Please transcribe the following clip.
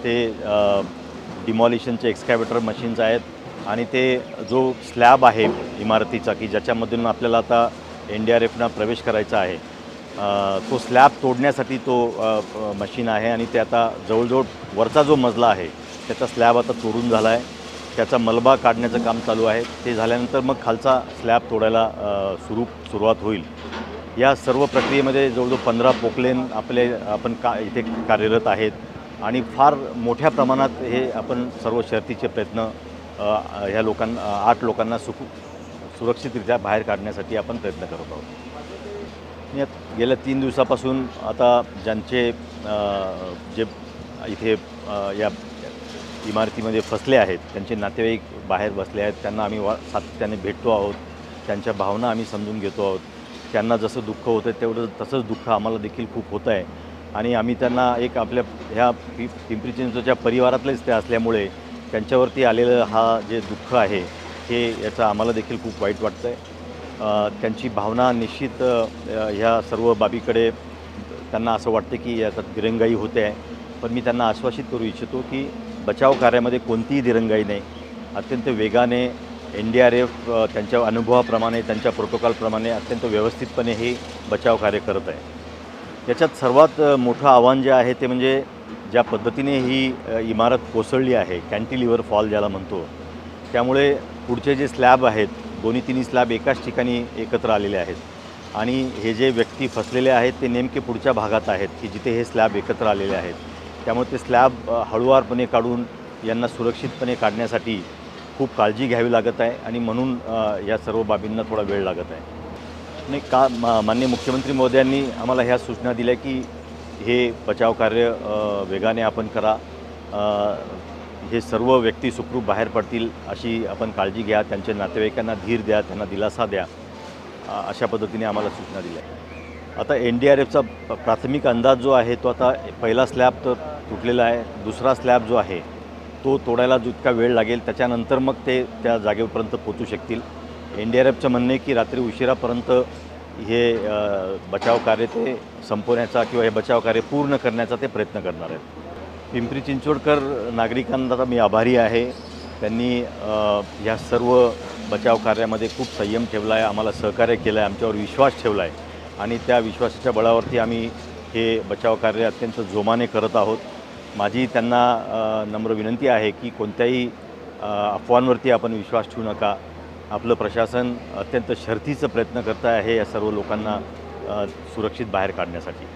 ते डिमॉलिशनचे excavator machines आहेत आणि ते जो स्लॅब आहे इमारतीचा की ज्याच्यामधून आपल्याला आता NDRFना प्रवेश करायचा आहे, तो स्लॅब तोडण्यासाठी तो मशीन आहे आणि ते आता जवळजवळ वरचा जो मजला आहे त्याचा स्लॅब आता तोडून झाला आहे. त्याचा मलबा काढण्याचं काम चालू आहे. ते झाल्यानंतर मग खालचा स्लॅब तोडायला सुरुवात होईल. या सर्व प्रक्रियेमध्ये जवळजवळ 15 पोकलेन आपण इथे कार्यरत आहेत आणि फार मोठ्या प्रमाणात हे आपण सर्व शर्थीचे प्रयत्न ह्या 8 लोकांना सुरक्षितरित्या बाहेर काढण्यासाठी आपण प्रयत्न करत आहोत. गेल्या 3 दिवसापासून आता ज्यांचे जे इथे या इमारतीमध्ये फसले आहेत त्यांचे नातेवाईक बाहेर बसले आहेत, त्यांना आम्ही सातत्याने भेटतो आहोत. त्यांच्या भावना आम्ही समजून घेतो आहोत. त्यांना जसं दुःख होतं तेवढं तसंच दुःख आम्हाला देखील खूप होतं आहे आणि आम्ही त्यांना एक आपल्या ह्या पिंपरी चिंचवडच्या परिवारातलेच ते असल्यामुळे त्यांच्यावरती आलेलं हा जे दुःख आहे हे याचं आम्हाला देखील खूप वाईट वाटतं आहे. त्यांची भावना निश्चित ह्या सर्व बाबीकडे त्यांना असं वाटतं की याच्यात दिरंगाई होते आहे, पण मी त्यांना आश्वासित करू इच्छितो की बचाव कार्यामध्ये कोणतीही दिरंगाई नाही. अत्यंत वेगाने NDRF त्यांच्या अनुभवाप्रमाणे त्यांच्या प्रोटोकॉलप्रमाणे अत्यंत व्यवस्थितपणे हे बचाव कार्य करत आहे. याच्यात सर्वात मोठं आव्हान जे आहे ते म्हणजे ज्या पद्धतीने ही इमारत कोसळली आहे, कॅन्टिलिव्हर फॉल ज्याला म्हणतो, त्यामुळे पुढचे जे स्लॅब आहेत दोन्ही स्लॅब एकाच ठिकाणी एकत्र आलेले आहेत आणि हे जे व्यक्ती फसलेले आहेत ते नेमके पुढच्या भागात आहेत की जिथे हे स्लॅब एकत्र आलेले आहेत. त्यामुळे ते स्लॅब हळूवारपणे काढून यांना सुरक्षितपणे काढण्यासाठी खूप काळजी घ्यावी लागत आहे आणि म्हणून या सर्व बाबींना थोडा वेळ लागत आहे. नाही माननीय मुख्यमंत्री महोदयांनी आम्हाला ह्या सूचना दिल्या की हे बचाव कार्य वेगाने आपण करा, हे सर्व व्यक्ती सुखरूप बाहेर पडतील अशी आपण काळजी घ्या, त्यांच्या नातेवाईकांना धीर द्या, त्यांना दिलासा द्या, अशा पद्धतीने आम्हाला सूचना दिल्या. आता NDRFचा प्राथमिक अंदाज जो आहे तो आता पहिला स्लॅब तर तुटलेला आहे, दुसरा स्लॅब जो आहे तो तोडायला जितका वेळ लागेल त्याच्यानंतर मग ते त्या जागेपर्यंत पोचू शकतील. NDRFचं म्हणणं आहे की रात्री उशिरापर्यंत हे बचाव कार्य ते संपवण्याचा किंवा हे बचाव कार्य पूर्ण करण्याचा ते प्रयत्न करणार आहेत. पिंपरी चिंचवडकर नागरिकांना मी आभारी आहे. त्यांनी ह्या सर्व बचाव कार्यामध्ये खूप संयम ठेवला आहे, आम्हाला सहकार्य केलं आहे, आमच्यावर विश्वास ठेवला आहे आणि त्या विश्वासाच्या बळावरती आम्ही हे बचाव कार्य अत्यंत जोमाने करत आहोत. माझी त्यांना नम्र विनंती आहे की कोणत्याही अफवांवरती आपण विश्वास ठेवू नका. आपलं प्रशासन अत्यंत शर्थीचं प्रयत्न करत आहे या सर्व लोकांना सुरक्षित बाहेर काढण्यासाठी.